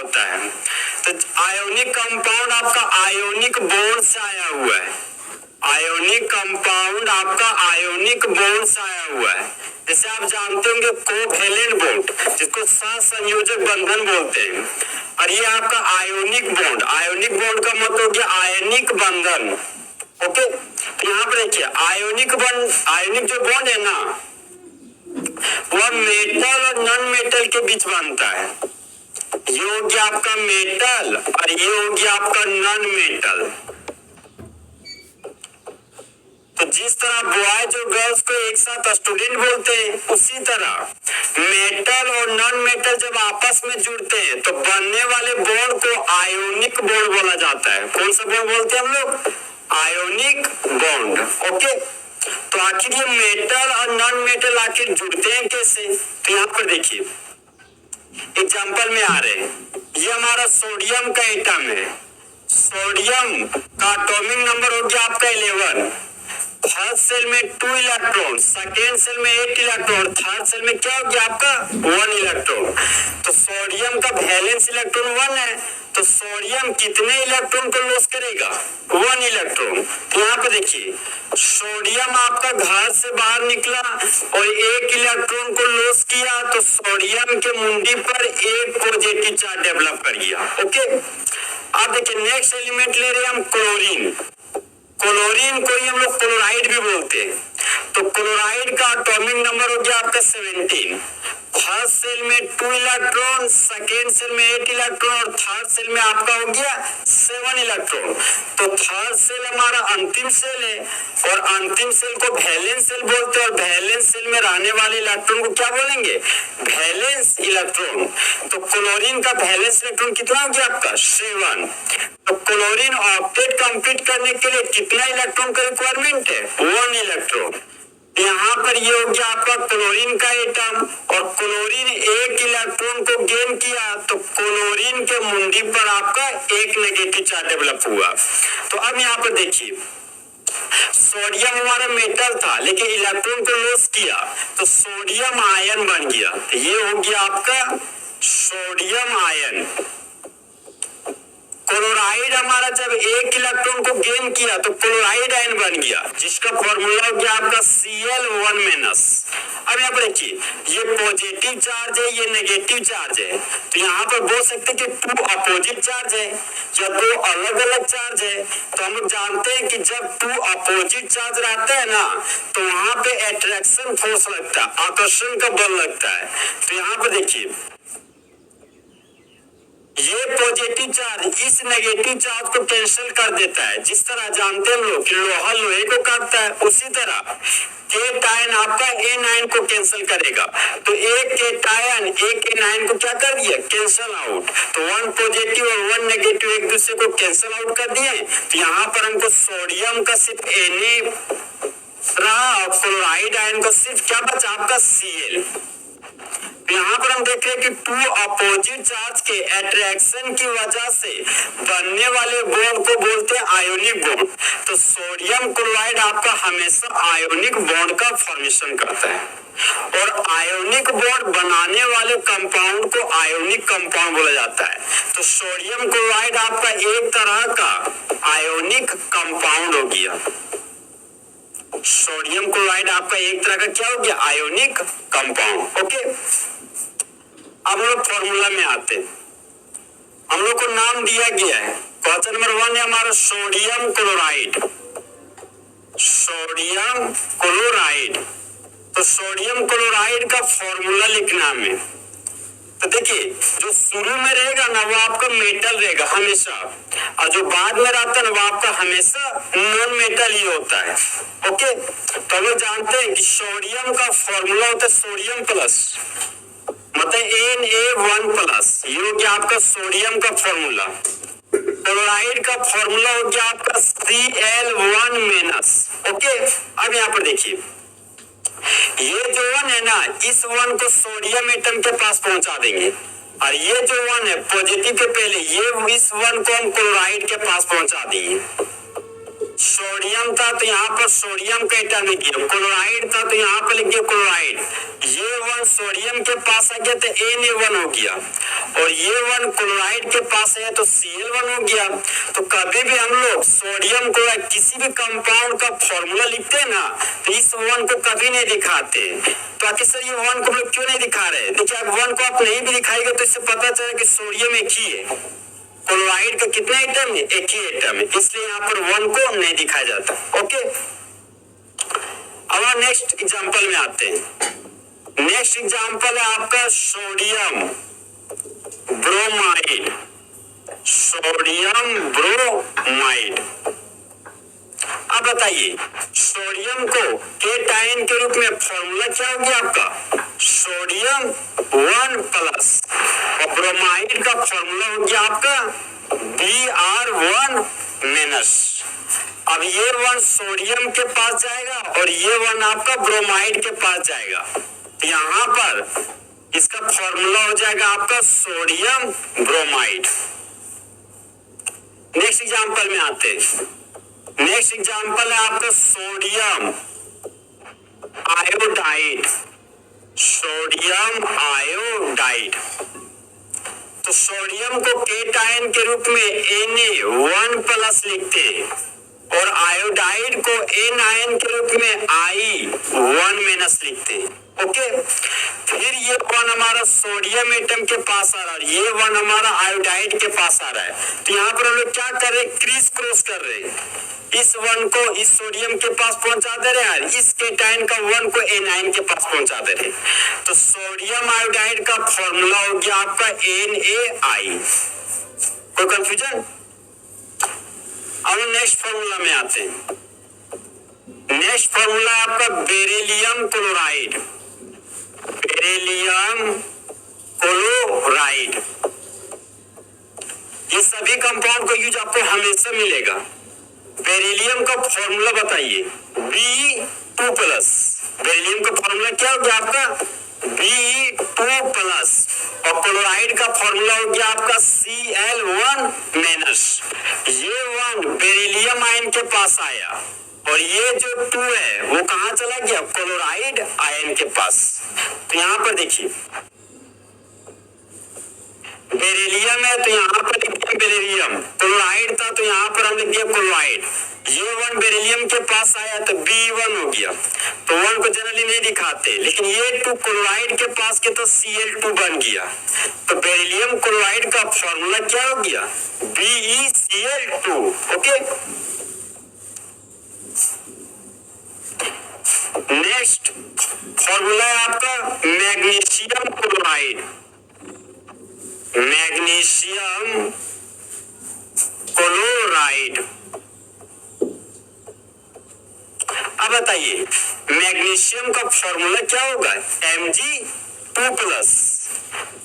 होता है। तो आयोनिक कंपाउंड आपका आयोनिक बॉन्ड से आया हुआ है, आयोनिक कंपाउंड आपका आयोनिक बॉन्ड से आया हुआ है। जैसे आप जानते होंगे कोवैलेंट बॉन्ड, जिसको सहसंयोजक बंधन बोलते हैं, और ये आपका आयोनिक बॉन्ड, आयोनिक बॉन्ड का मतलब हो गया आयनिक बंधन। ओके, तो यहाँ पर देखिए आयोनिक बॉन्ड, आयोनिक जो बॉन्ड है ना, वह मेटल और नॉन मेटल के बीच बनता है। ये हो गया आपका मेटल और ये हो गया आपका नॉन मेटल। तो जिस तरह बॉयज और गर्ल्स को एक साथ स्टूडेंट बोलते हैं, उसी तरह मेटल और नॉन मेटल जब आपस में जुड़ते हैं तो बनने वाले बॉन्ड को आयोनिक बॉन्ड बोला जाता है। कौन सा बॉन्ड बोलते हैं हम लोग? Ionic bond. ओके, तो आखिर ये मेटल और नॉन मेटल आखिर जुड़ते हैं कैसे? तो यहाँ पर देखिए एग्जाम्पल में आ रहे हैं, ये हमारा सोडियम का एटम है। सोडियम का एटॉमिक नंबर हो गया आपका 11। फर्स्ट सेल में 2 इलेक्ट्रॉन, सेकेंड सेल में 8 इलेक्ट्रॉन, थर्ड सेल में क्या हो गया आपका 1 इलेक्ट्रॉन। तो सोडियम का वैलेंस इलेक्ट्रॉन 1 है, तो सोडियम कितने इलेक्ट्रॉन को लॉस करेगा? 1 इलेक्ट्रॉन। तो यहाँ पे देखिए सोडियम आपका घर से बाहर निकला और 1 इलेक्ट्रॉन को लॉस किया, तो सोडियम के मुंडी पर एक पॉजिटिव चार्ज डेवलप कर गया। ओके, अब देखिए नेक्स्ट एलिमेंट ले रहे हैं हम क्लोरीन। क्लोरीन को ही हम लोग क्लोराइड भी बोलते हैं। तो क्लोराइड का एटॉमिक नंबर हो गया आपका 17। फर्स्ट सेल में 2 इलेक्ट्रॉन, सेकेंड सेल में 8 इलेक्ट्रॉन और थर्ड सेल में आपका हो गया 7 इलेक्ट्रॉन। तो थर्ड सेल हमारा अंतिम सेल है और अंतिम सेल को वैलेंस सेल बोलते हैं, और वैलेंस सेल में रहने वाले इलेक्ट्रॉन को क्या बोलेंगे? Valence electron. तो क्लोरीन का वैलेंस इलेक्ट्रॉन कितना हो गया आपका? 7। तो क्लोरीन ऑक्टेट कंप्लीट करने के लिए कितना इलेक्ट्रॉन का रिक्वायरमेंट है? 1 इलेक्ट्रॉन। यहाँ पर ये हो गया आपका क्लोरीन का एटम, और क्लोरीन 1 इलेक्ट्रॉन को गेन किया, तो क्लोरीन के मुंडी पर आपका एक नेगेटिव चार्ज डेवलप हुआ। तो अब यहाँ पर देखिए सोडियम हमारा मेटल था लेकिन इलेक्ट्रॉन को लॉस किया, तो सोडियम आयन बन गया। तो ये हो गया आपका सोडियम आयन। क्लोराइड हमारा जब 1 इलेक्ट्रॉन को गेन किया तो क्लोराइड आयन बन गया, जिसका फॉर्मूला हो गया आपका Cl1-। अब यहाँ पर देखिए ये पॉजिटिव चार्ज है, ये नेगेटिव चार्ज है, तो यहाँ पर बोल सकते हैं कि 2 अपोजिट चार्ज है या 2 अलग अलग चार्ज है। तो हम लोग जानते हैं कि जब 2 अपोजिट चार्ज रहते हैं ना, तो वहां पे अट्रैक्शन फोर्स लगता है, आकर्षण का बल लगता है। तो यहाँ पर देखिए ये पॉजिटिव चार्ज इस नेगेटिव चार्ज को कैंसिल कर देता है। जिस तरह जानते हैं हम लोग कि लोहा लोहे को काटता है, उसी तरह केटायन आपका एनायन को कैंसिल करेगा। तो एक केटायन एक एनायन को क्या कर दिया? Cancel out. तो 1 पॉजिटिव और 1 नेगेटिव एक दूसरे को कैंसिल आउट कर दिए। तो यहाँ पर हमको सोडियम का सिर्फ Na रहा और क्लोराइड आयन को सिर्फ क्या बचा? आपका Cl। यहाँ पर हम देख रहे हैं कि 2 अपोजिट चार्ज के अट्रैक्शन की वजह से बनने वाले बॉन्ड को बोलते हैं आयोनिक बॉन्ड। तो सोडियम क्लोराइड आपका हमेशा आयोनिक बॉन्ड का फॉर्मेशन करता है, और आयोनिक बॉन्ड बनाने वाले कंपाउंड को आयोनिक कंपाउंड बोला जाता है। तो सोडियम क्लोराइड आपका एक तरह का आयोनिक कंपाउंड हो गया। सोडियम क्लोराइड आपका एक तरह का क्या हो गया? Ionic compound. ओके, अब हम लोग फॉर्मूला में आते हैं। हम लोग को नाम दिया गया है, क्वेश्चन नंबर 1 है हमारा सोडियम क्लोराइड। सोडियम क्लोराइड, तो सोडियम क्लोराइड का फॉर्मूला लिखना हमें। तो देखिए जो शुरू में रहेगा ना वो आपका मेटल रहेगा हमेशा, और जो बाद में रहता है ना वो आपका हमेशा नॉन मेटल ही होता है। ओके, तो हम लोग जानते हैं कि सोडियम का फॉर्मूला होता है सोडियम प्लस, मतलब Na1+। ये हो गया आपका सोडियम का फॉर्मूला। क्लोराइड का फॉर्मूला हो गया आपका Cl1-। ओके, अब यहाँ पर देखिए ये जो 1 है ना, इस 1 को सोडियम एटम के पास पहुंचा देंगे, और ये जो 1 है पॉजिटिव के पहले ये इस 1 को हम क्लोराइड के पास पहुंचा देंगे। सोडियम था तो यहाँ पर सोडियम का एटम लिखिए, क्लोराइड था तो यहाँ पर लिखिए क्लोराइड। ये 1 सोडियम के पास आ गया तो Na1 हो गया, और ये वन क्लोराइड के पास है तो Cl1 हो गया। तो कभी भी हम लोग सोडियम को किसी भी कंपाउंड का फॉर्मूला लिखते हैं ना, तो इस वन को कभी नहीं दिखाते। तो आखिर सर ये वन को हम लोग क्यों नहीं दिखा रहे? देखिए, आप वन को आप नहीं भी दिखाएंगे तो इससे पता चलेगा कि सोडियम एक ही है, क्लोराइड का कितने आइटम है, एक ही आइटम है, इसलिए यहाँ पर वन को नहीं दिखाया जाता। ओके, अब नेक्स्ट एग्जांपल में आते हैं। नेक्स्ट एग्जांपल है आपका सोडियम ब्रोमाइड। सोडियम ब्रोमाइड, अब बताइए सोडियम को केटायन के रूप में फॉर्मूला क्या हो गया आपका? सोडियम 1 प्लस, और ब्रोमाइड का फॉर्मूला हो गया आपका Br1 माइनस। अब ये वन सोडियम के पास जाएगा और ये वन आपका ब्रोमाइड के पास जाएगा, तो यहाँ पर इसका फॉर्मूला हो जाएगा आपका सोडियम ब्रोमाइड। नेक्स्ट एग्जांपल में आते हैं। नेक्स्ट एग्जांपल है आपका सोडियम आयोडाइड। सोडियम आयोडाइड, तो सोडियम को केटायन के रूप में Na1 प्लस लिखते हैं और आयोडाइड को एनायन के रूप में I1 माइनस लिखते हैं। ओके, फिर ये वन हमारा सोडियम एटम के पास आ रहा है, ये वन हमारा आयोडाइड के पास आ रहा है, तो यहाँ पर हम लोग क्या कर रहे हैं? क्रीज क्रॉस कर रहे हैं। इस वन को इस सोडियम के पास पहुंचा दे रहे हैं, इस केटायन का वन को एनायन के पास पहुंचा दे रहे हैं। तो सोडियम आयोडाइड का फॉर्मूला हो गया आपका NaI। कोई कंफ्यूजन? अब नेक्स्ट फॉर्मूला में आते हैं। नेक्स्ट फॉर्मूला है आपका बेरिलियम क्लोराइड। बेरिलियम क्लोराइड, ये सभी कंपाउंड का यूज आपको हमेशा मिलेगा। बेरिलियम का फॉर्मूला बताइए, Be2 प्लस। बेरिलियम का फॉर्मूला क्या हो गया आपका? Be2 प्लस, और क्लोराइड का फॉर्मूला हो गया आपका Cl1 माइनस। ये वन बेरिलियम आयन के पास आया और ये जो 2 है वो कहाँ चला गया? क्लोराइड आयन के पास। तो यहाँ पर देखिए बेरिलियम है तो यहाँ पर लिख दिया बेरिलियम, क्लोराइड था तो यहाँ पर हम लिख दिया क्लोराइड। ये वन बेरिलियम के पास आया तो B1 हो गया, तो वन को जनरली नहीं दिखाते, लेकिन ये 2 क्लोराइड के पास के तो Cl2 बन गया। तो बेरिलियम क्लोराइड का फॉर्मूला क्या हो गया? BeCl2। ओके, नेक्स्ट फॉर्मूला है आपका मैग्नीशियम क्लोराइड। मैग्नीशियम क्लोराइड, अब बताइए मैग्नीशियम का फॉर्मूला क्या होगा? Mg2 प्लस,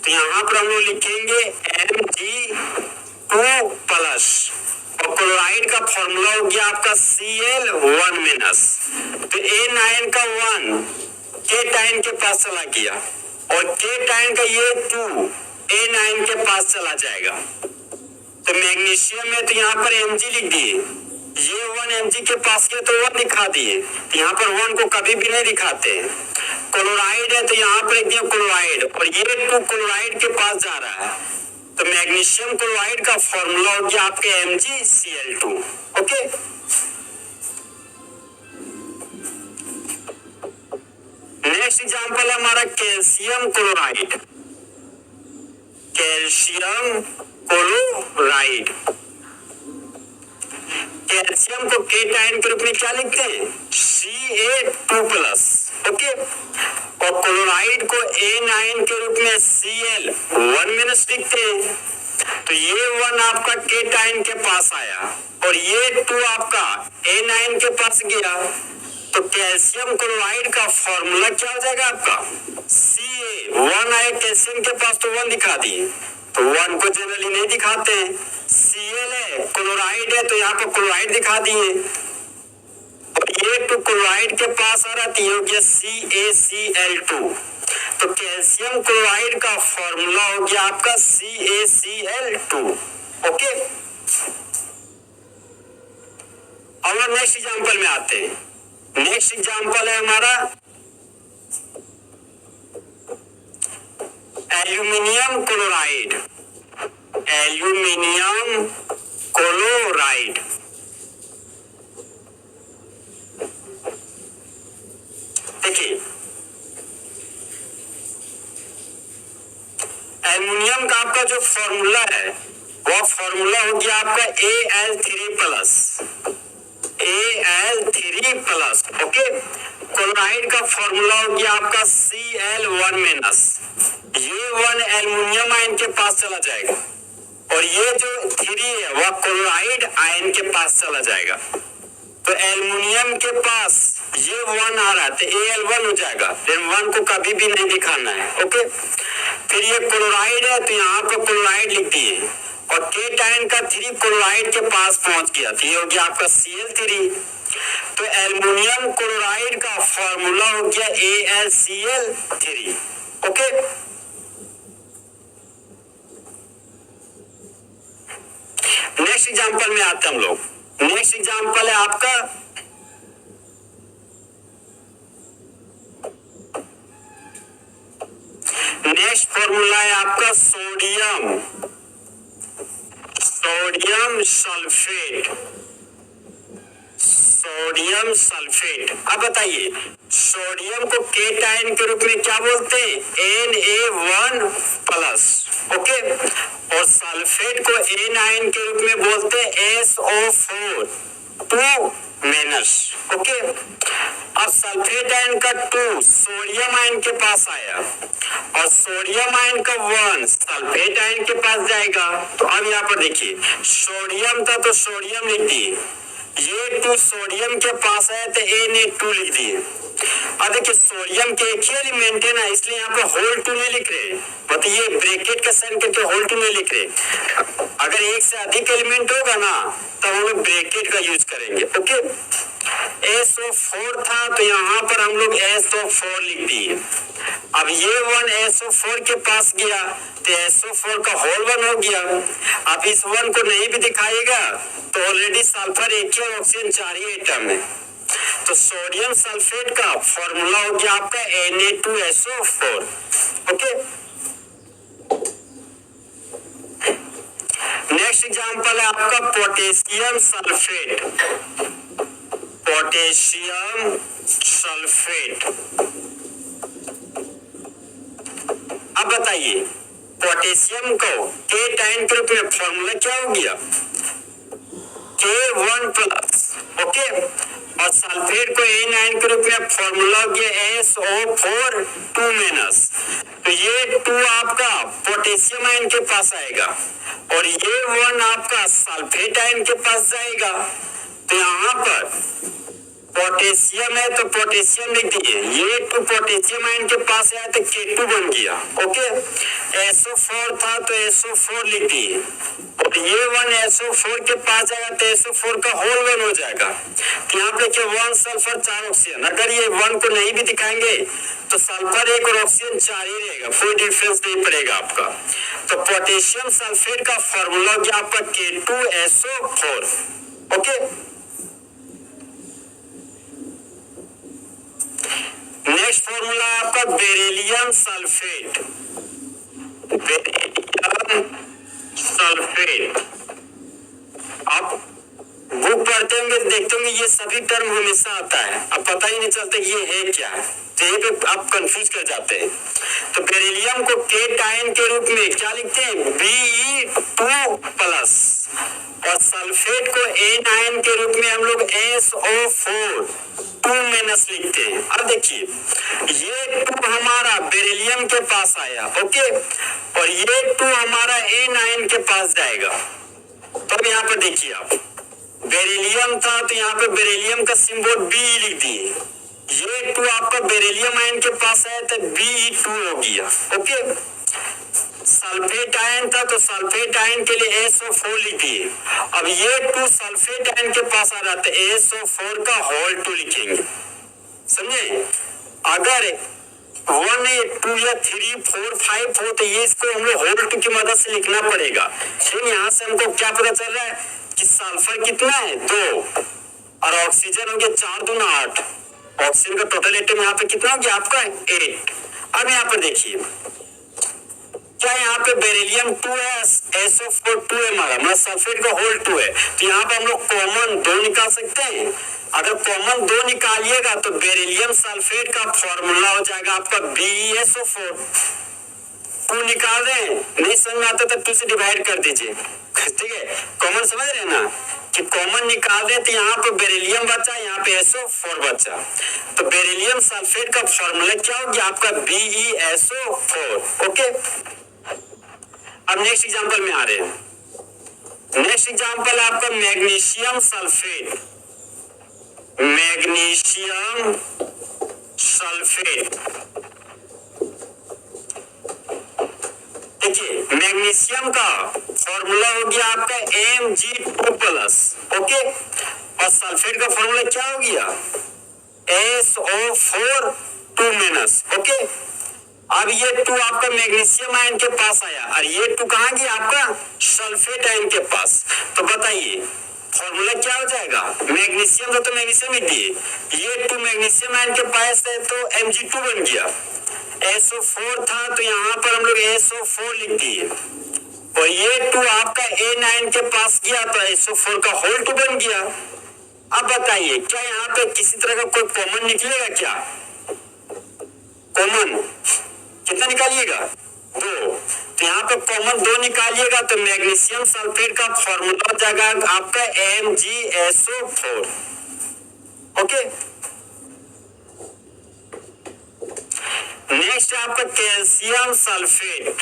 तो यहाँ पर हम लोग लिखेंगे Mg2 प्लस, और क्लोराइड का फॉर्मूला हो गया आपका Cl1 माइनस। तो एनायन का 1 केटायन के पास चला गया और केटायन का ये 2 एनायन के पास चला जाएगा। तो मैग्नीशियम में तो यहाँ पर Mg लिख दिए, ये 1 Mg के पास गया तो 1 दिखा दिए, तो यहाँ पर 1 को कभी भी नहीं दिखाते। क्लोराइड है तो यहाँ पर एक क्लोराइड और ये 2 क्लोराइड के पास जा रहा है, तो मैग्नीशियम क्लोराइड का फॉर्मूला हो गया आपके MgCl2। ओके, नेक्स्ट एग्जांपल है हमारा calcium chloride. Calcium chloride, calcium को केटायन के रूप में क्या लिखते हैं? Ca2 plus. ओके, और क्लोराइड को एनायन के रूप में Cl1 माइनस लिखते हैं। तो ये 1 आपका केटायन के पास आया और ये 2 आपका एनायन के पास गया, तो कैल्शियम क्लोराइड का फॉर्मूला क्या हो जाएगा आपका? Ca1 आया कैल्शियम के पास तो 1 दिखा दिए, तो 1 को जनरली नहीं दिखाते हैं। Cl है, क्लोराइड है तो यहाँ पर क्लोराइड दिखा दिए, और ये 2 क्लोराइड के पास आ रहा तो ये हो गया CaCl2। तो कैल्शियम क्लोराइड का फॉर्मूला हो गया आपका CaCl2। ओके, अब हम नेक्स्ट एग्जांपल में आते हैं। नेक्स्ट एग्जांपल है हमारा एल्यूमिनियम क्लोराइड, एल्यूमिनियम क्लोराइड। देखिए एल्यूमिनियम का आपका जो फॉर्मूला है वो फॉर्मूला हो गया आपका Al3+, Al3+, ओके। क्लोराइड का फॉर्मूला हो गया आपका Cl1-। ये 1 एल्यूमिनियम आयन के पास चला जाएगा और ये जो 3 है वह क्लोराइड आयन के पास चला जाएगा। तो एल्यूमिनियम के पास ये 1 आ रहा है तो Al1 हो जाएगा, लेकिन 1 को कभी भी नहीं दिखाना है, ओके। फिर ये क्लोराइड है तो यहाँ पर क्लोराइड लिख दिए और केटायन का 3 क्लोराइड के पास पहुंच गया तो ये हो गया आपका Cl3। तो एल्यूमिनियम क्लोराइड का फॉर्मूला हो गया AlCl3, ओके। नेक्स्ट एग्जांपल में आते हैं हम लोग। नेक्स्ट एग्जांपल है आपका नेक्स्ट फॉर्मूला है आपका sodium, sodium sulphate, sodium sulphate. अब बताइए सोडियम को केटायन के रूप में क्या बोलते हैं? Na1+, okay. और सल्फेट को एनायन के रूप में बोलते हैं SO4, 2-, ओके। अब सल्फेट आयन का 2 सोडियम आयन के पास आया और सोडियम आयन का 1 सल्फेट आयन के पास जाएगा। तो अब यहाँ पर देखिए सोडियम था तो सोडियम लिख दिए, ये 2 सोडियम के पास आया तो Na2 लिख दिए। अब देखिए सोडियम के एक ही एलिमेंट है ना, इसलिए यहाँ पे होल 2 नहीं लिख रहे, मतलब ये ब्रैकेट का साइन करके होल 2 नहीं लिख रहे। अगर एक से अधिक एलिमेंट होगा ना तो हम लोग ब्रैकेट का यूज करेंगे, ओके। SO4 था तो यहाँ पर हम लोग SO4 लिख दिए। अब ये 1 SO4 के पास गया तो SO4 का होल 1 हो गया। अब इस 1 को नहीं भी दिखाएगा तो ऑलरेडी सल्फर एक ही ऑक्सीजन 4 ही एटम है। तो सोडियम सल्फेट का फॉर्मूला हो गया आपका Na2SO4, ओके। नेक्स्ट एग्जांपल है आपका पोटेशियम सल्फेट, पोटेशियम सल्फेट। अब बताइए पोटेशियम को केटायन के रूप में फॉर्मूला क्या हो गया? K1+, okay. और सल्फेट को एनायन के रूप में फॉर्मूला हो गया SO4, 2-। तो ये 2 आपका पोटेशियम आयन के पास आएगा और ये 1 आपका सल्फेट आयन के पास जाएगा। तो यहाँ पर पोटेशियम है तो पोटेशियम लिख दिए, ये 2 पोटेशियम आयन के पास आया तो K2 बन गया, ओके। SO4 था तो SO4 लिख दिए और ये 1 SO4 के पास जाएगा तो SO4 का होल 1 हो जाएगा। तो यहाँ पे देखिए 1 सल्फर 4 ऑक्सीजन, अगर ये 1 को नहीं भी दिखाएंगे तो सल्फर 1 और ऑक्सीजन 4 ही रहेगा, कोई डिफरेंस नहीं पड़ेगा आपका। तो पोटेशियम सल्फेट का फॉर्मूला हो गया आपका K2SO4, ओके। नेक्स्ट फॉर्मूला है आपका बेरिलियम सल्फेट, बेरिलियम सल्फेट। आप बुक पढ़ते होंगे देखते होंगे ये सभी टर्म हमेशा आता है, अब पता ही नहीं चलता ये है क्या है, तो ये पे आप कंफ्यूज कर जाते हैं। तो बेरिलियम को केटायन के रूप में क्या लिखते हैं? Be2+, और सल्फेट को एनायन के रूप में हम लोग SO4, 2- लिखते हैं। अब देखिए ये 2 हमारा बेरिलियम के पास आया, ओके, और ये 2 हमारा एनायन के पास जाएगा। तब यहाँ पर देखिए आप बेरिलियम था तो यहाँ पे बेरिलियम का सिंबल Be लिख दिए, ये 2 आपका बेरिलियम आयन के पास आया तो Be2 हो गया, ओके। सल्फेट आयन था तो सल्फेट आयन के लिए SO4 लिख दिए। अब ये 2 सल्फेट आयन के पास आ रहा था SO4 का होल 2 लिखेंगे, समझे। अगर 1, 2 या 3, 4, 5 हो तो ये इसको हम लोग होल 2 की मदद से लिखना पड़ेगा। लेकिन यहाँ से हमको क्या पता चल रहा है कि सल्फर कितना है? 2 और ऑक्सीजन हो गया 4×2 = 8। ऑक्सीजन का टोटल एटम यहाँ पे कितना हो गया आपका? 8। अब यहाँ पर देखिए क्या यहाँ पे बेरिलियम 2 है, SO4 2 है हमारा, मतलब सल्फेट का होल 2 है, तो यहाँ पे हम लोग कॉमन 2 निकाल सकते हैं। अगर कॉमन 2 निकालिएगा तो बेरिलियम सल्फेट का फॉर्मूला हो जाएगा आपका BeSO4। 2 निकाल रहे हैं, नहीं समझ में आता तो 2 से डिवाइड कर दीजिए, ठीक है। कॉमन समझ रहे हैं ना कि कॉमन निकाल रहे, तो यहाँ पे बेरिलियम बचा, यहाँ पे SO4 बचा, तो बेरिलियम सल्फेट का फॉर्मूला क्या हो गया आपका BeSO4। ओके, अब नेक्स्ट एग्जांपल में आ रहे हैं। नेक्स्ट एग्जांपल आपका मैग्नीशियम सल्फेट। मैग्नीशियम सल्फेट, देखिए मैग्नीशियम का फॉर्मूला हो गया आपका Mg2+, ओके, और सल्फेट का फॉर्मूला क्या हो गया SO4 2-, ओके। अब ये 2 आपका मैग्नीशियम आयन के पास आया और ये 2 कहाँ गया आपका सल्फेट आयन के पास, तो बताइए फॉर्मूला क्या हो जाएगा। मैग्नीशियम तो मैग्नीशियम ही दिए, ये 2 मैग्नीशियम आयन के पास है तो Mg2 बन गया, SO4 था तो यहाँ पर हम लोग SO4 लिख दिए, और ये 2 आपका A9 के पास गया तो SO4 का होल 2 बन गया। अब बताइए क्या यहाँ पे किसी तरह का कोई कॉमन निकलेगा क्या। कॉमन कितना निकालिएगा 2, तो यहाँ पे कॉमन 2 निकालिएगा तो मैग्नीशियम सल्फेट का फॉर्मूला हो जाएगा आपका MgSO4। ओके, नेक्स्ट आपका कैल्शियम सल्फेट।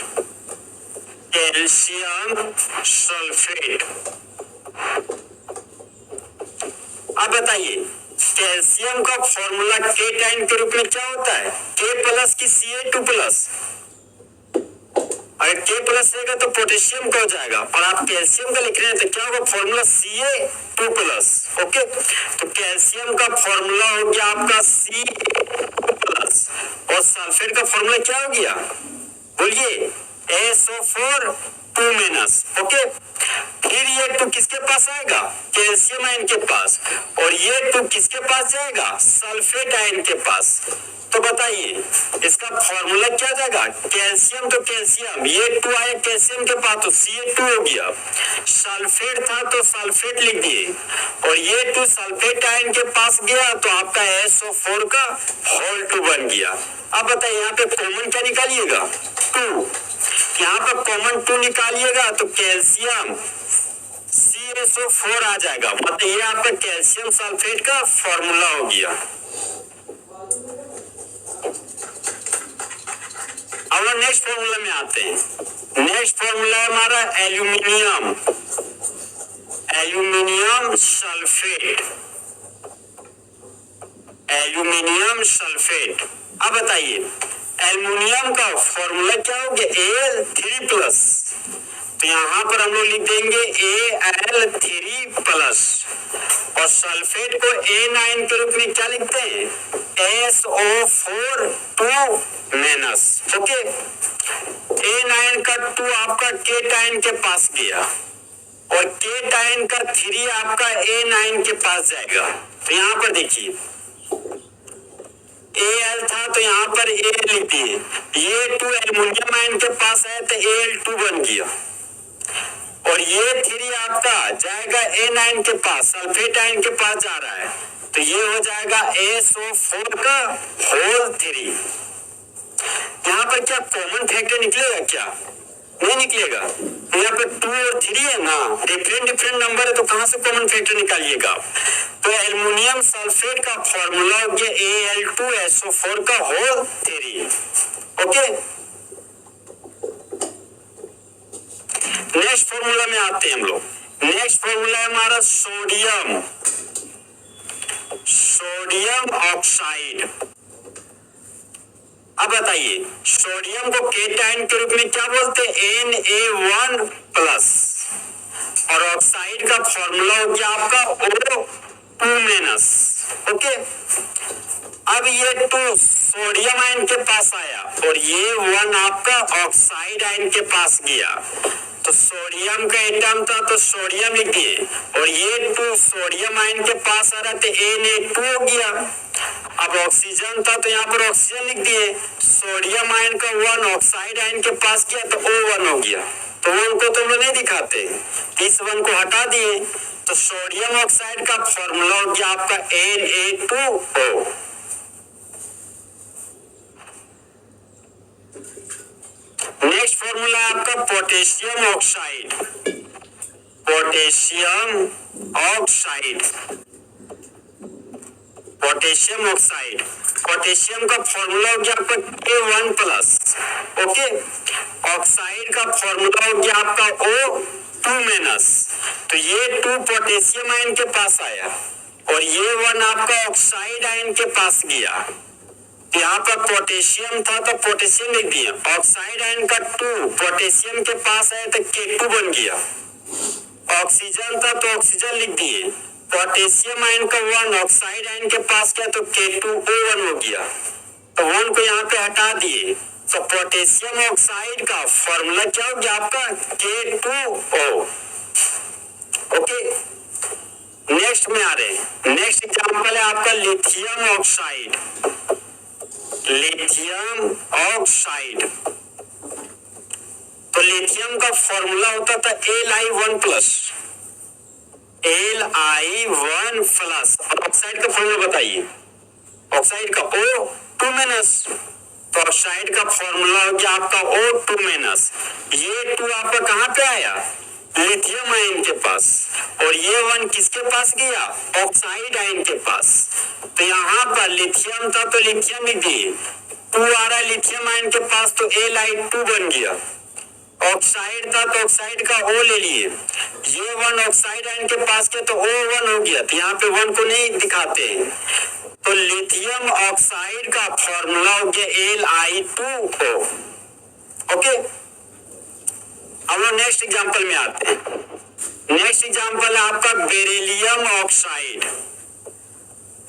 कैल्शियम सल्फेट, अब बताइए कैल्शियम का फॉर्मूला K के रूप में क्या होता है, K+ की Ca2+। अगर K+ रहेगा तो पोटेशियम का हो जाएगा, और आप कैल्शियम का लिख रहे हैं तो क्या होगा फॉर्मूला Ca2+। ओके, तो कैल्शियम का फॉर्मूला हो गया आपका Ca2+, और सल्फेट का फॉर्मूला क्या हो गया बोलिए SO4 2-। ओके, फिर ये 2 किसके पास आएगा कैल्शियम आयन के पास, और ये 2 किसके पास जाएगा सल्फेट आयन के पास। तो बताइए इसका फॉर्मूला क्या जाएगा, कैल्शियम तो कैल्शियम, ये 2 आया कैल्शियम के पास तो Ca2 हो गया, सल्फेट था तो सल्फेट लिख दिए, और ये 2 सल्फेट आयन के पास गया तो आपका SO4 का होल 2 बन गया। अब बताइए यहाँ पे कॉमन क्या निकालिएगा 2, यहाँ पर कॉमन 2 निकालिएगा तो कैल्शियम CaSO4 आ जाएगा, मतलब ये आपका कैल्शियम सल्फेट का फॉर्मूला हो गया। अब हम नेक्स्ट फॉर्मूला में आते हैं। नेक्स्ट फॉर्मूला है हमारा aluminium. Aluminium sulphate. Aluminium sulphate, अब बताइए एल्यूमिनियम का फॉर्मूला क्या हो गया Al3+, तो यहाँ पर हम लोग लिख देंगे Al3+, और सल्फेट को A9 के रूप में क्या लिखते हैं SO4 2-। ओके, A9 का 2 आपका K के पास गया, और K का 3 आपका A9 के पास जाएगा, तो यहाँ पर देखिए Al था तो यहाँ पर A लिख दिए, ये 2 एल्युमिनियम आयन के पास है तो Al2 बन गया, और ये 3 आपका जाएगा A9 के पास, सल्फेट आयन के पास जा रहा है, तो ये हो जाएगा SO4 का होल 3। यहाँ पर क्या कॉमन फैक्टर निकलेगा क्या, नहीं निकलेगा, यहाँ पर 2 और 3 है ना, डिफरेंट नंबर है तो कहां से कॉमन फैक्टर निकालिएगा। तो एल्युमिनियम सल्फेट का फॉर्मूला हो गया Al2SO4 का होल 3। ओके, नेक्स्ट फॉर्मूला में आते हैं हम लोग। नेक्स्ट फॉर्मूला है हमारा सोडियम। सोडियम ऑक्साइड, अब बताइए सोडियम को केटाइन के रूप में क्या बोलते हैं Na1+, और ऑक्साइड का फॉर्मूला हो गया आपका O2-। ओके, अब ये 2 सोडियम आयन के पास आया और ये 1 आपका ऑक्साइड आयन के पास गया, तो सोडियम का एटम था तो सोडियम लिख दिए, और ये 2 सोडियम आयन के पास आ रहा था Na2 हो गया। अब ऑक्सीजन था तो यहाँ पर ऑक्सीजन लिख दिए, सोडियम आयन का 1 ऑक्साइड आयन के पास गया तो O1 हो गया, तो 1 को तो वो नहीं दिखाते, इस 1 को हटा दिए, तो सोडियम ऑक्साइड का फॉर्मूला हो गया आपका Na2O। नेक्स्ट फॉर्मूला है आपका potassium oxide. Potassium oxide, potassium oxide, potassium का फॉर्मूला हो गया आपका K1+, ओके। ऑक्साइड का फॉर्मूला हो गया आपका O2-, तो ये 2 पोटेशियम आयन के पास आया और ये 1 आपका ऑक्साइड आयन के पास गया, यहाँ पर पोटेशियम था तो पोटेशियम लिख दिया, ऑक्साइड आयन का 2 पोटेशियम के पास आया तो K2 बन गया, ऑक्सीजन था तो ऑक्सीजन लिख दिए, पोटेशियम आयन का 1 ऑक्साइड आयन के पास गया तो K2O1 हो गया, तो 1 को यहाँ पे हटा दिए, तो पोटेशियम ऑक्साइड का फॉर्मूला क्या हो गया आपका K2O, ओके। नेक्स्ट में आ रहे हैं, नेक्स्ट एग्जांपल है आपका लिथियम ऑक्साइड। लिथियम ऑक्साइड, तो लिथियम का फॉर्मूला होता था Li1+, Li1+, और ऑक्साइड का फॉर्मूला बताइए, ऑक्साइड का O2-, तो ऑक्साइड का फॉर्मूला हो गया आपका O2-, ये 2 आपका कहाँ पे आया, लिथियम आयन के पास, और ये 1 किसके पास गया, ऑक्साइड आयन के पास, तो यहाँ पर लिथियम था तो लिथियम लिख दिए, 2 आ रहा है लिथियम आयन के पास तो Li2 बन गया, ऑक्साइड था तो ऑक्साइड का O ले लिए, ये 1 ऑक्साइड आयन के पास गया तो O1 हो गया, तो यहाँ पे 1 को नहीं दिखाते हैं, तो लिथियम ऑक्साइड का फॉर्मूला हो गया Li2O, ओके। अब लोग नेक्स्ट एग्जांपल में आते हैं, नेक्स्ट एग्जांपल है आपका beryllium oxide.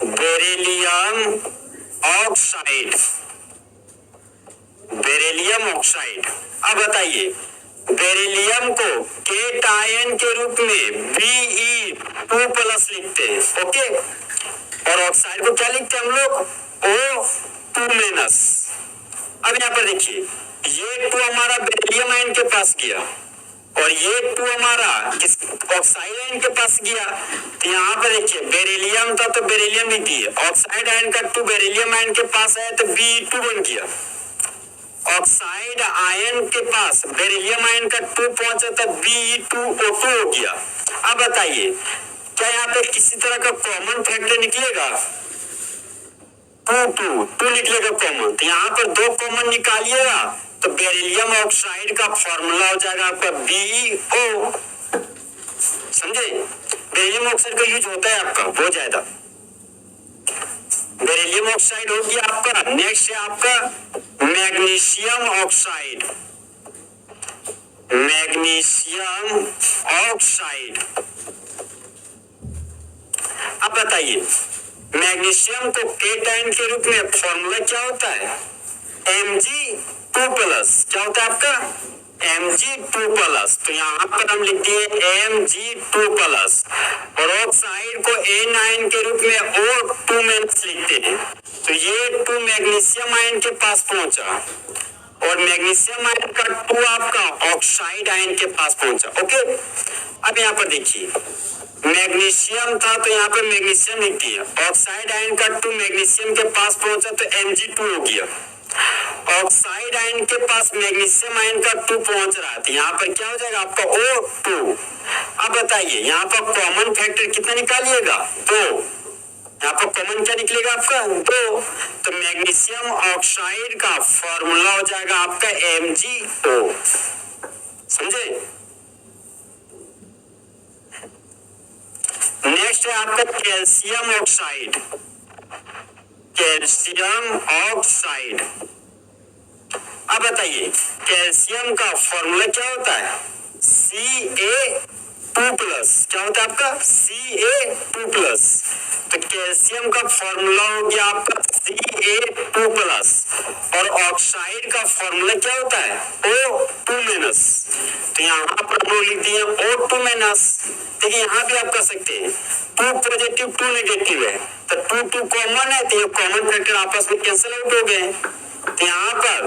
Beryllium oxide, beryllium oxide, अब बताइए बेरिलियम को केटायन के रूप में Be2+ लिखते हैं, ओके, और ऑक्साइड को क्या लिखते हैं हम लोग O2-। अब यहाँ पर देखिए ये 2 हमारा बेरिलियम आयन के पास गया और ये 2 हमारा किस ऑक्साइड आयन के पास गया, तो यहाँ पर देखिए बेरिलियम था तो बेरिलियम लिख दिए, ऑक्साइड आयन का 2 बेरिलियम आयन के पास आया तो Be2 बन गया, ऑक्साइड आयन के पास बेरिलियम आयन का 2 पहुंचा तो Be2O2 हो गया। अब बताइए क्या यहाँ पे किसी तरह का कॉमन फैक्टर निकलेगा, 2 निकलेगा कॉमन, तो यहाँ पर 2 कॉमन निकालिएगा तो बेरिलियम ऑक्साइड का फॉर्मूला हो जाएगा आपका BeO, समझे, बेरिलियम ऑक्साइड का यूज होता है आपका बहुत ज्यादा, बेरिलियम ऑक्साइड हो गया आपका। नेक्स्ट है आपका मैग्नीशियम ऑक्साइड। मैग्नीशियम ऑक्साइड, अब बताइए मैग्नीशियम को केटायन के रूप में फॉर्मूला क्या होता है, Mg2+, क्या होता है आपका Mg2+, तो यहाँ पर हम लिख दिए Mg2+, और ऑक्साइड को एनायन के रूप में O2- लिखते हैं, तो ये 2 मैग्नीशियम आयन के पास पहुंचा और मैग्नीशियम आयन का 2 आपका ऑक्साइड आयन के पास पहुंचा, ओके। अब यहाँ पर देखिए मैग्नीशियम था तो यहाँ पे मैग्नीशियम लिख दिया, ऑक्साइड आयन का 2 मैग्नीशियम के पास पहुंचा तो Mg2 हो गया, ऑक्साइड आयन के पास मैग्नीशियम आयन का 2 पहुंच रहा था, यहाँ पर क्या हो जाएगा आपका O2। अब बताइए यहाँ पर कॉमन फैक्टर कितना निकालिएगा, 2, यहाँ पर कॉमन क्या निकलेगा आपका 2, तो मैग्नीशियम ऑक्साइड का फॉर्मूला हो जाएगा आपका MgO, समझे। नेक्स्ट है आपका कैल्शियम ऑक्साइड। कैल्शियम ऑक्साइड, अब बताइए कैल्शियम का फॉर्मूला क्या होता है Ca2+, क्या होता है आपका Ca2+, तो कैल्शियम का फॉर्मूला हो गया आपका Ca2+, और ऑक्साइड का फॉर्मूला क्या होता है O2-, तो यहाँ पर हम लिख दिए O2-। देखिए यहाँ भी आप कर सकते हैं 2 पॉजिटिव 2 नेगेटिव है तो तो 2 2 कॉमन है तो ये कॉमन फैक्टर आपस में कैंसिल आउट हो गए। तो यहाँ पर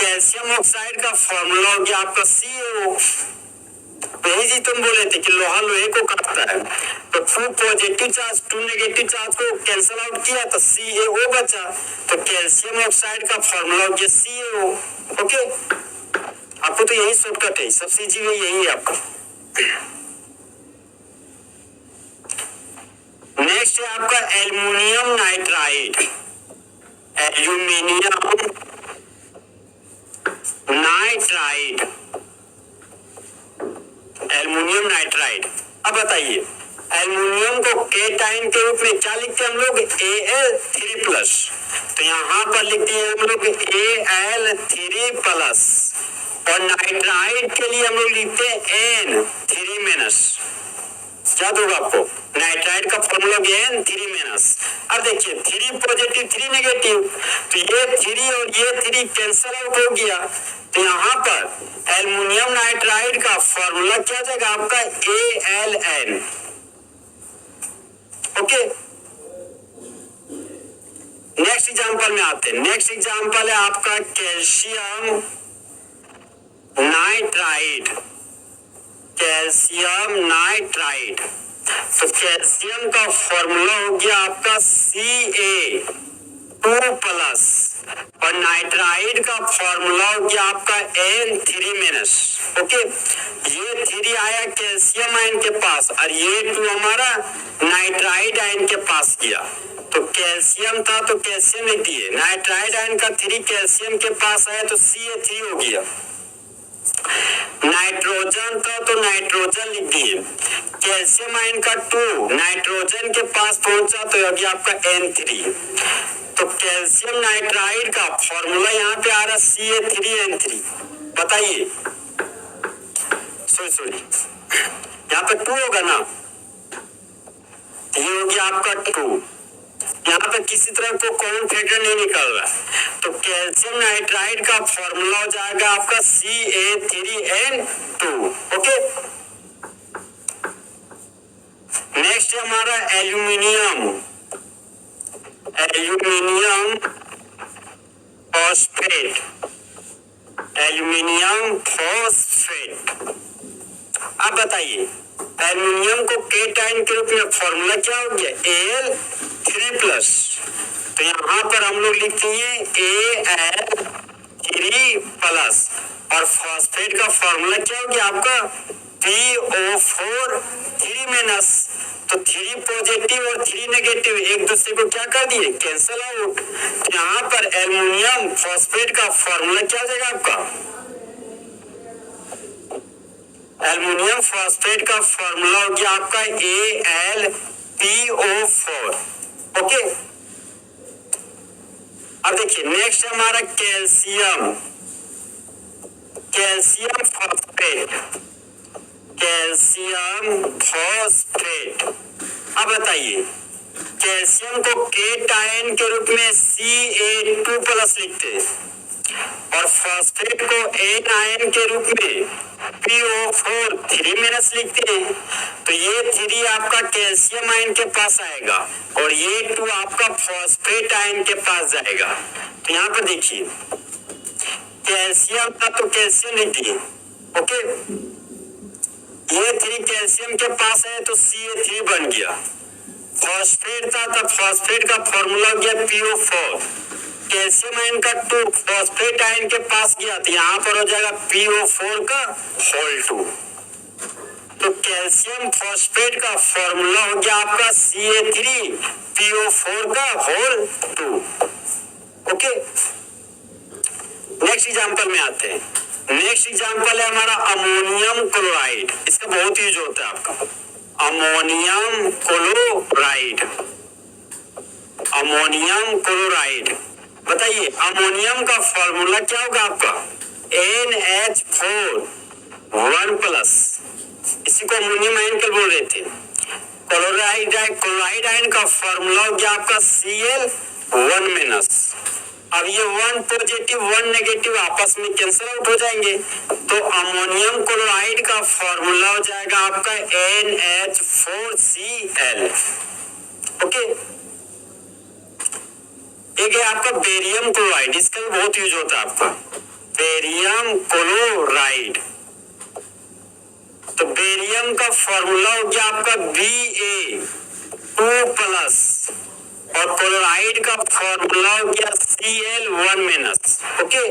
कैल्शियम ऑक्साइड का फॉर्मूला हो गया आपका CaO। वही जी तुम बोले थे कि लोहा लोहे को काटता है, तो 2 पॉजिटिव चार्ज 2 नेगेटिव चार्ज को कैंसिल आउट किया तो CaO बचा। तो कैल्शियम ऑक्साइड का फॉर्मूला हो गया CaO। ओके, आपको तो यही शॉर्टकट है, सबसे इजी वे यही है आपका। नेक्स्ट है आपका aluminium nitride. Aluminium nitride, aluminium nitride. अब बताइए एल्युमिनियम को केटाइन के रूप में क्या लिखते हैं हम लोग? Al3+। तो यहाँ पर लिखते हैं हम लोग Al3+, और नाइट्राइड के लिए हम लोग लिखते हैं N3-। याद होगा आपको नाइट्राइड का फॉर्मूला भी है N3-। अब देखिए 3 पॉजिटिव 3 नेगेटिव, तो ये 3 और ये 3 कैंसल आउट हो गया। तो यहाँ पर एल्युमिनियम नाइट्राइड का फॉर्मूला क्या हो जाएगा आपका? Aln। ओके, नेक्स्ट एग्जांपल में आते हैं। नेक्स्ट एग्जांपल है आपका कैल्शियम नाइट्राइड। कैल्शियम नाइट्राइड, तो कैल्शियम का फॉर्मूला हो गया आपका Ca2+, और नाइट्राइड का फॉर्मूला हो गया आपका N3-। ओके, ये 3 आया कैल्शियम आयन के पास और ये 2 हमारा नाइट्राइड आयन के पास गया। तो कैल्शियम था तो कैल्शियम लिख दिए, नाइट्राइड आयन का 3 कैल्शियम के पास आया तो Ca3 हो गया। नाइट्रोजन था तो नाइट्रोजन लिख दिए, कैल्शियम आयन का 2 नाइट्रोजन के पास पहुंचा तो अभी आपका N3। तो कैल्शियम नाइट्राइड का फॉर्मूला यहाँ पे आ रहा Ca3N3। बताइए, सॉरी यहाँ पे 2 होगा ना, ये हो गया आपका 2। यहाँ पे किसी तरह को कॉमन फैक्टर नहीं निकल रहा, तो कैल्शियम नाइट्राइड का फॉर्मूला हो जाएगा आपका Ca3N2। ओके, नेक्स्ट है हमारा aluminium. Aluminium phosphate. Aluminium phosphate. अब बताइए एल्यूमिनियम को केटाइन के रूप में फॉर्मूला क्या हो गया? Al3+। तो यहाँ पर हम लोग लिखते हैं Al3+, और फॉस्फेट का फॉर्मूला क्या हो गया आपका? PO4 3-। तो 3 पॉजिटिव और 3 नेगेटिव एक दूसरे को क्या कर दिए? Cancel out. तो यहाँ पर एल्यूमिनियम फॉस्फेट का फॉर्मूला क्या हो जाएगा आपका? एल्युमिनियम फॉस्फेट का फॉर्मूला हो गया आपका AlPO4। ओके, अब देखिए नेक्स्ट हमारा calcium. Calcium phosphate. Calcium phosphate. अब बताइए कैल्शियम को केटायन के रूप में Ca2+ लिखते हैं और फॉस्फेट को एन आयन के रूप में PO4 3- लिखते हैं। तो ये 3 आपका कैल्शियम आयन के पास आएगा और ये 2 आपका फॉस्फेट आयन के पास जाएगा। तो यहाँ पर देखिए कैल्शियम था तो कैल्शियम लिख दिए। ओके, ये 3 कैल्शियम के पास है तो Ca3 बन गया। फॉस्फेट था तो फॉस्फेट का फॉर्मूला हो गया PO4। कैल्शियम आयन का 2 फॉस्फेट आयन के पास गया तो यहाँ पर हो जाएगा PO4 का होल 2। तो कैल्शियम फॉस्फेट का फॉर्मूला हो गया आपका Ca3 PO4 का होल 2। ओके, नेक्स्ट एग्जांपल में आते हैं। नेक्स्ट एग्जांपल है हमारा अमोनियम क्लोराइड। इसका बहुत यूज होता है आपका अमोनियम क्लोराइड। अमोनियम क्लोराइड, बताइए अमोनियम का फॉर्मूला क्या होगा आपका? NH4 1+। इसी को अमोनियम आयन कल बोल रहे थे। क्लोराइड आयन का फॉर्मूला हो गया आपका Cl1-। अब ये 1 पॉजिटिव 1 नेगेटिव आपस में कैंसिल आउट हो जाएंगे तो अमोनियम क्लोराइड का फॉर्मूला हो जाएगा आपका NH4Cl। ओके, एक है आपका बेरियम क्लोराइड, इसका भी बहुत यूज होता है आपका, बेरियम क्लोराइड। तो बेरियम का फॉर्मूला हो गया आपका Ba2+, और क्लोराइड का फॉर्मूला हो गया Cl1-। ओके,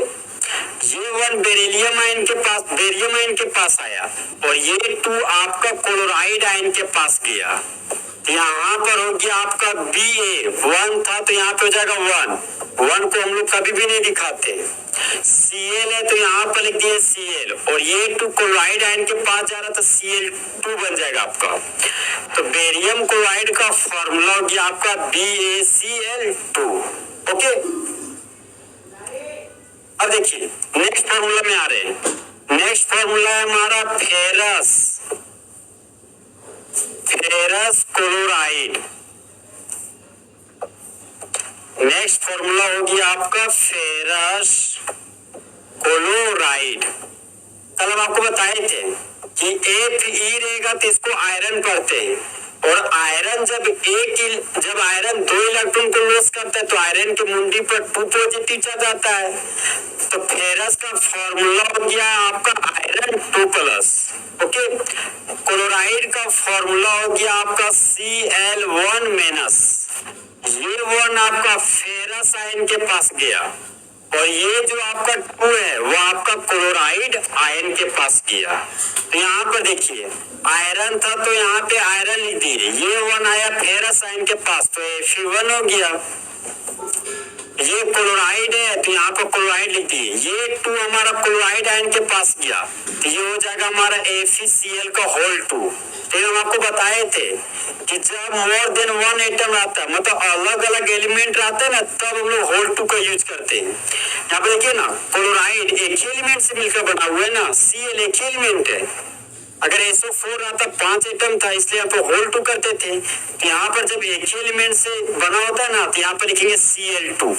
ये 1 बेरिलियम आयन के पास, बेरियम आयन के पास आया, और ये 2 आपका क्लोराइड आयन के पास गया। यहाँ पर हो गया आपका Ba1 था, तो यहाँ पे हो जाएगा 1 को हम लोग कभी भी नहीं दिखाते। Cl है तो यहाँ पर लिख दिए Cl, और ये 2 क्लोराइड आयन के पास जा रहा था, Cl2 बन जाएगा आपका। तो बेरियम क्लोराइड का फॉर्मूला हो गया आपका BaCl2। ओके, अब देखिए नेक्स्ट फॉर्मूला में आ रहे हैं। नेक्स्ट फॉर्मूला है हमारा फेरस क्लोराइड। नेक्स्ट फॉर्मूला हो गया आपका फेरस क्लोराइड। कल हम आपको बताए थे कि Fe रहेगा तो इसको आयरन पढ़ते हैं, और आयरन जब आयरन 2 इलेक्ट्रॉन को लॉस करता है तो आयरन की मुंडी पर 2 पॉजिटिव चार्ज आता है। तो फेरस का फॉर्मूला हो गया आपका आयरन 2+। ओके, क्लोराइड का फॉर्मूला हो गया आपका Cl1-। ये 1 आपका फेरस आयन के पास गया, और ये जो आपका 2 है वो आपका क्लोराइड आयन के पास गया। तो यहाँ पर देखिए आयरन था तो यहाँ पे आयरन लिख दिए, ये 1 आया फेरस आयन के पास तो Fe1 हो गया। ये क्लोराइड है तो यहाँ पर क्लोराइड लिख दिए, ये 2 हमारा क्लोराइड आयन के पास गया तो ये हो जाएगा हमारा FeCl का होल 2। तो हम आपको बताए थे कि जब मोर देन 1 एटम आता है, मतलब अलग अलग एलिमेंट रहता है ना, तब हम लोग होल 2 का यूज करते हैं। यहाँ पे देखिए ना, क्लोराइड एक ही एलिमेंट से मिलकर बना हुआ है ना, Cl एक ही एलिमेंट है। अगर SO4 रहता 5 एटम था, इसलिए यहाँ पे होल 2 करते थे। तो यहाँ पर जब एक ही एलिमेंट से बना होता है ना, तो यहाँ पर लिखेंगे Cl2।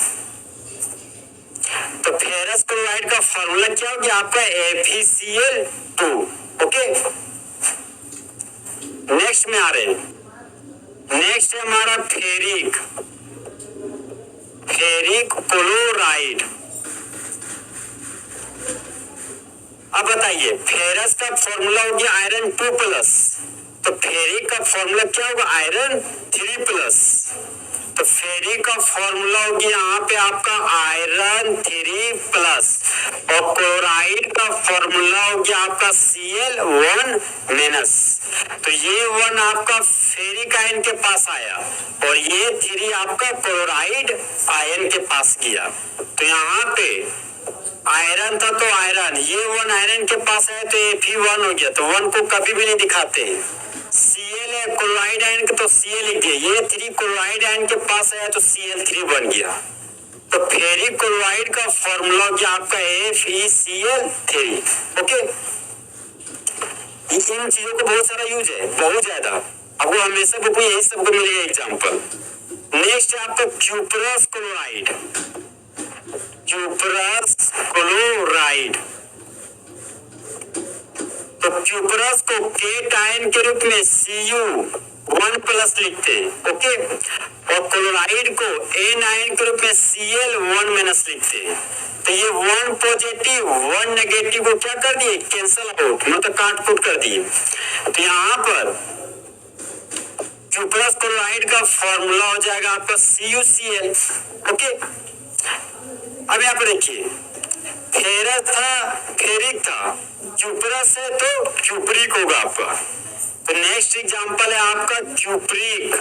तो फेरस क्लोराइड का फॉर्मूला क्या हो गया आपका FeCl2। ओके, नेक्स्ट में आ रहे हैं। नेक्स्ट है हमारा फेरिक क्लोराइड। अब बताइए फेरस का फॉर्मूला हो गया आयरन 2+, तो फेरिक का फॉर्मूला क्या होगा आयरन 3+। तो फेरिक का फॉर्मूला हो गया यहाँ पे आपका आयरन 3+, और क्लोराइड का फॉर्मूला हो गया आपका Cl1-। तो ये 1 आपका फेरिक आयन के पास आया, और ये 3 आपका क्लोराइड आयन के पास गया। तो यहाँ पे आयरन था तो आयरन, ये 1 आयरन के पास है तो Fe1 हो गया। तो 1 को कभी भी नहीं दिखाते। Cl है क्लोराइड आयन का तो Cl लिख दिया, ये 3 क्लोराइड आयन के पास आया तो Cl3 बन गया। तो फेरिक क्लोराइड का फॉर्मूला हो गया आपका FeCl3। ओके, इन चीजों को बहुत सारा यूज है, बहुत ज्यादा। आपको हमेशा बुक में यही सबको मिलेगा एग्जाम्पल। नेक्स्ट है आपका क्यूपरस क्लोराइड। तो क्यूपरस को केट आयन के रूप में Cu1+ लिखते हैं। ओके, और क्लोराइड को N आयन के रूप में Cl1- लिखते हैं। तो ये 1 पॉजिटिव 1 नेगेटिव को क्या कर दिए, कैंसल आउट, मतलब काट कुट कर दिए। तो यहाँ पर क्यूपरस क्लोराइड का फॉर्मूला हो जाएगा आपका CuCl। ओके, अब यहाँ पर देखिए फेरस था, फेरिक था, क्यूपरस है तो क्यूपरिक होगा आपका। तो नेक्स्ट एग्जांपल है आपका क्यूपरिक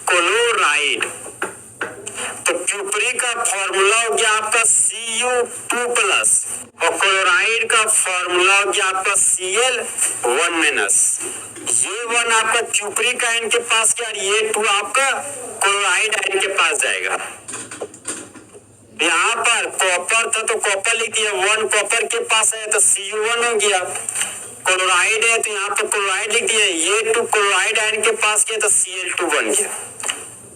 क्लोराइड। तो क्यूपरिक का फॉर्मूला हो गया आपका Cu2+, और क्लोराइड का फॉर्मूला हो गया आपका Cl1-। ये 1 आपका क्यूपरिक आयन के पास गया, ये 2 आपका क्लोराइड आयन के पास जाएगा। यहाँ पर कॉपर था तो कॉपर लिख दिया, 1 कॉपर के पास है तो Cu1 हो गया। क्लोराइड है तो यहाँ पर क्लोराइड लिख दिया, ये 2 क्लोराइड आयन के पास गया तो Cl2 बन गया।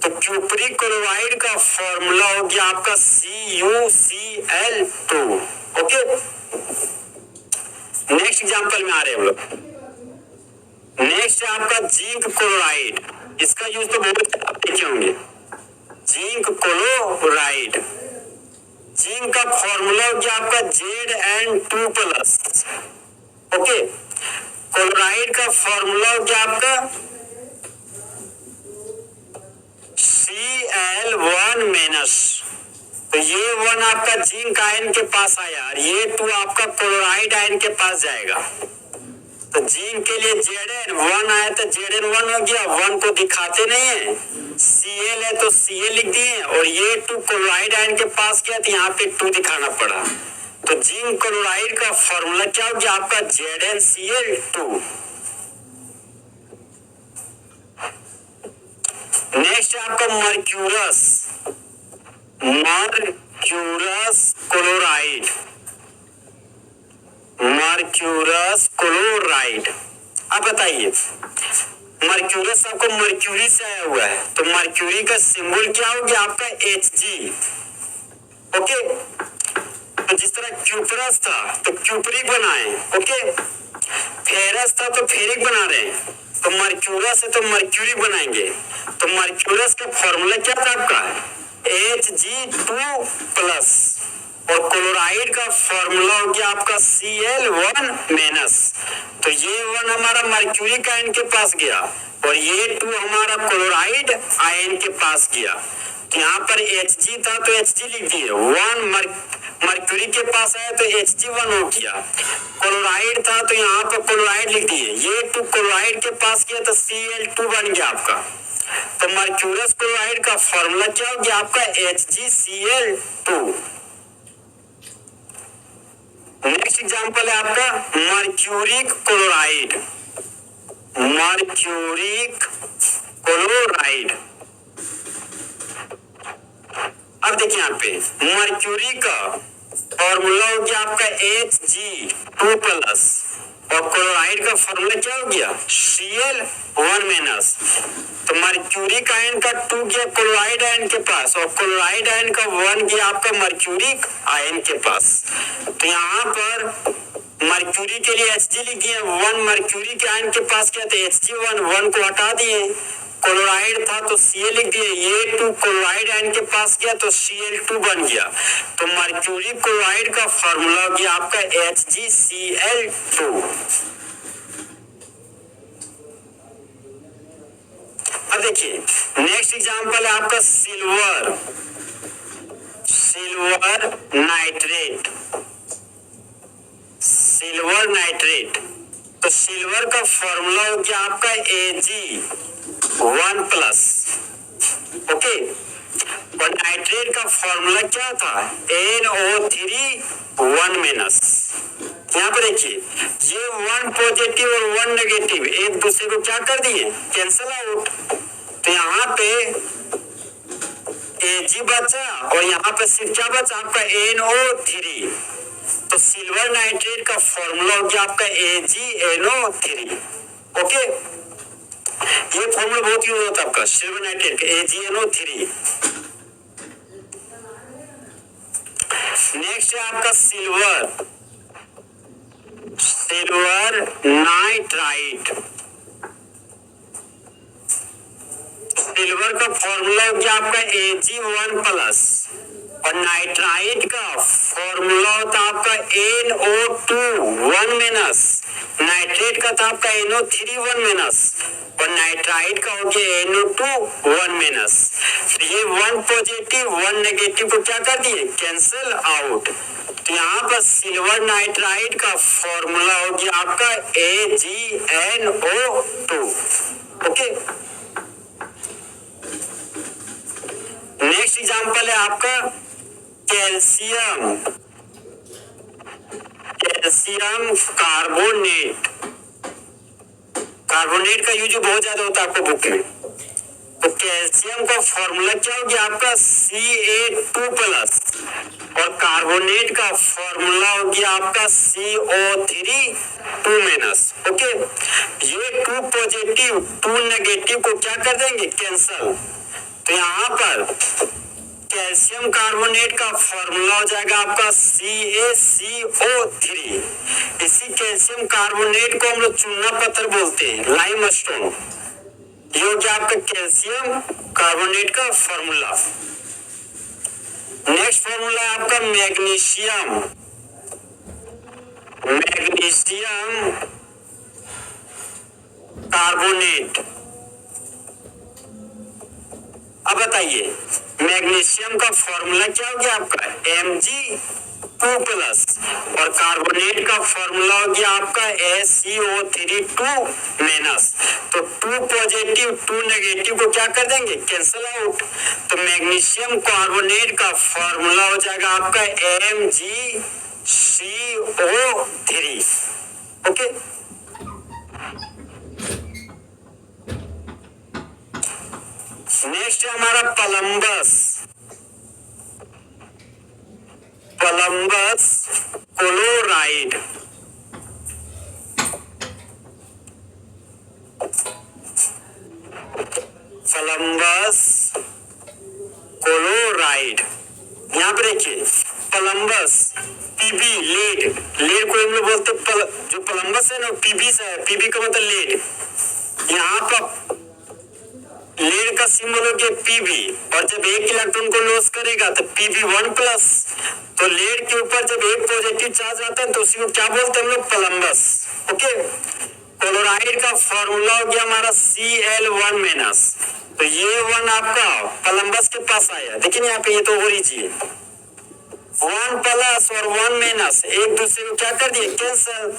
तो क्यूपरिक क्लोराइड का फॉर्मूला हो गया आपका CuCl2। ओके, नेक्स्ट एग्जांपल में आ रहे हैं हम लोग। नेक्स्ट है आपका जिंक क्लोराइड। इसका यूज तो बहुत आप देखे होंगे, जिंक क्लोराइड। जिंक का फॉर्मूला हो गया आपका Zn2+। ओके, क्लोराइड का फॉर्मूला हो गया आपका Cl1-। तो ये 1 आपका जिंक आयन के पास आया और ये 2 आपका क्लोराइड आयन के पास जाएगा। तो जिंक के लिए Zn1 आया तो Zn1 हो गया, 1 को दिखाते नहीं है। Cl है तो Cl लिख दिए और ये 2 क्लोराइड आयन के पास गया तो यहाँ पे 2 दिखाना पड़ा। तो जिंक क्लोराइड का फॉर्मूला क्या हो गया आपका ZnCl2। नेक्स्ट है आपका मर्क्यूरस क्लोराइड। Mercurous chloride. अब बताइए, मर्क्यूरस आपको मर्क्यूरी से आया हुआ है तो मर्क्यूरी का सिंबल क्या हो गया आपका Hg। ओके, तो जिस तरह क्यूपरस था तो क्यूपरिक बनाए। ओके, फेरस था तो फेरिक बना रहे हैं, तो मर्क्यूरस है तो मर्क्यूरी बनाएंगे। तो मर्क्यूरस का फॉर्मूला क्या था आपका Hg2+। और क्लोराइड का फॉर्मूला हो गया आपका Cl1-। तो ये 1 हमारा मर्क्यूरिक आयन के पास गया और ये 2 हमारा क्लोराइड आयन के पास गया। तो यहाँ पर Hg था तो Hg लिख दिए, 1 मर्क्यूरी के पास आया तो Hg1 हो गया। क्लोराइड था तो यहाँ पर क्लोराइड लिख दिए, ये 2 क्लोराइड के पास गया तो Cl2 बन गया आपका। तो मर्क्यूरस क्लोराइड का फॉर्मूला क्या हो गया आपका HgCl2। नेक्स्ट एग्जांपल है आपका मर्क्यूरिक क्लोराइड। Mercuric chloride. अब देखिए यहाँ पे मर्क्यूरी का फॉर्मूला हो गया आपका Hg2+ और क्लोराइड का फॉर्मूला क्या हो गया Cl1-। तो मर्क्यूरिक आयन का 2 गया क्लोराइड आयन के पास और क्लोराइड आयन का 1 गया आपका मर्क्यूरिक आयन के पास। तो यहाँ पर मर्क्यूरी के लिए Hg लिखिए, 1 मर्क्यूरी के आयन के पास क्या था Hg1, 1 को हटा दिए। क्लोराइड था तो Cl लिख दिए, ये 2 क्लोराइड आयन के पास गया तो Cl2 बन गया। तो मर्क्यूरी क्लोराइड का फॉर्मूला हो गया आपका HgCl2। अब देखिए नेक्स्ट एग्जांपल है आपका सिल्वर नाइट्रेट। Silver nitrate. तो सिल्वर का फॉर्मूला हो गया आपका Ag1+। ओके, और नाइट्रेट का फॉर्मूला क्या था NO3(1-). यहाँ पर देखिए ये 1 पॉजिटिव और 1 नेगेटिव एक दूसरे को क्या कर दिए कैंसल आउट। तो यहाँ पे Ag बचा और यहाँ पे सिर्फ क्या बचा आपका NO3। तो सिल्वर नाइट्रेट का फॉर्मूला हो गया आपका AgNO3। ओके, ये फॉर्मूला बहुत यूज होता है आपका सिल्वर नाइट्रेट का AgNO3। नेक्स्ट है आपका सिल्वर नाइट्राइट। सिल्वर का फॉर्मूला हो गया आपका Ag1+ और नाइट्राइट का फॉर्मूला होता आपका NO2(1-). नाइट्रेट का था आपका NO3(1-) और नाइट्राइट का हो गया NO2(1-). तो ये 1 पॉजिटिव 1 नेगेटिव को क्या कर दिए कैंसल आउट। तो यहाँ पर सिल्वर नाइट्राइट का फॉर्मूला हो गया आपका AgNO2। ओके, नेक्स्ट एग्जांपल है आपका कैल्शियम कार्बोनेट। कार्बोनेट का यूज बहुत ज्यादा होता है आपको बुक में। तो कैल्शियम का फॉर्मूला क्या हो गया आपका Ca2+ और कार्बोनेट का फॉर्मूला हो गया आपका CO3(2-). ओके, ये 2 पॉजिटिव 2 नेगेटिव को क्या कर देंगे कैंसल। तो यहाँ पर कैल्शियम कार्बोनेट का फॉर्मूला हो जाएगा आपका CaCO3। इसी कैल्शियम कार्बोनेट को हम लोग चूना पत्थर बोलते हैं, लाइमस्टोन। ये हो गया आपका कैल्शियम कार्बोनेट का फॉर्मूला। नेक्स्ट फॉर्मूला है आपका मैग्नीशियम। Magnesium carbonate. अब बताइए मैग्नीशियम का फॉर्मूला क्या हो गया आपका Mg2+ और कार्बोनेट का फॉर्मूला हो गया आपका SiO3 2-। तो 2 पॉजिटिव 2 नेगेटिव को क्या कर देंगे, कैंसिल आउट। तो मैग्नीशियम कार्बोनेट का फॉर्मूला हो जाएगा आपका MgCO3। ओके, नेक्स्ट है हमारा पलम्बस। पलम्बस क्लोराइड। पलम्बस क्लोराइड, यहाँ पर देखिए पलम्बस पीबी लेड। लेड को हम लोग बोलते जो पलम्बस है ना पीबी से है, पीबी का मतलब लेड। यहाँ पर लेड का सिंबल हो गया पीबी, और जब एक इलेक्ट्रॉन को लॉस करेगा तो Pb1+। तो लेड के ऊपर जब एक पॉजिटिव चार्ज आता है तो उसी को क्या बोलते हैं हम लोग, पलम्बस। ओके, क्लोराइड का फॉर्मूला हो गया हमारा Cl1-। तो ये 1 आपका पलम्बस के पास आया, देखिए यहाँ पे ये तो हो लीजिए 1+ और 1- एक दूसरे को क्या कर दिए, कैंसिल।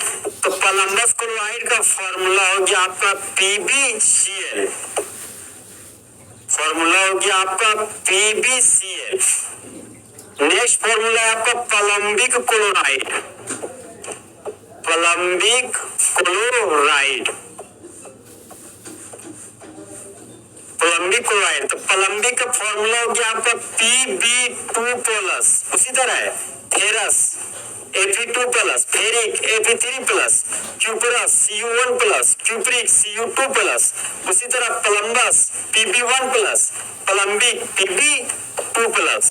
तो पलम्बस क्लोराइड का फॉर्मूला हो गया आपका PbCl। फॉर्मूला हो गया आपका PbCl। नेक्स्ट फॉर्मूला है आपका plumbic chloride. Plumbic chloride, plumbic chloride. तो पलम्बिक का फॉर्मूला हो गया आपका Pb2+। उसी तरह है ferrous Fe2+, ferric Fe3+, cuprous Cu1+, cupric Cu2+। उसी तरह पलम्बस Pb1+, पलम्बिक Pb2+।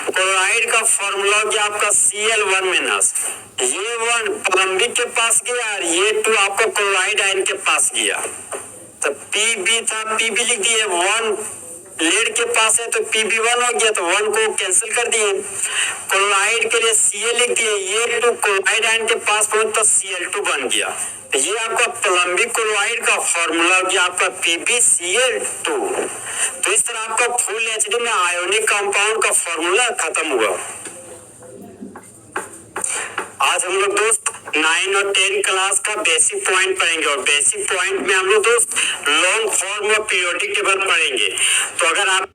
क्लोराइड का फॉर्मूला हो गया आपका Cl1-। ये 1 पलम्बिक के पास गया और ये 2 आपका क्लोराइड आयन के पास गया। तो Pb था, Pb लिख दिए, 1 लेड के पास है तो Pb1 हो गया, तो 1 को कैंसिल कर दिए। क्लोराइड के लिए Cl लिख दिए, ये 2 क्लोराइड आयन के पास पहुंच तो Cl2 बन गया। तो ये आपका पलम्बिक क्लोराइड का फॉर्मूला हो गया आपका PbCl2। तो इस तरह आपका फुल HD में आयोनिक कंपाउंड का फॉर्मूला खत्म हुआ। आज हम लोग दोस्त 9 और 10 क्लास का बेसिक पॉइंट पढ़ेंगे, और बेसिक पॉइंट में हम लोग दोस्त लॉन्ग फॉर्म और पीरियोडिक टेबल पढ़ेंगे। तो अगर आप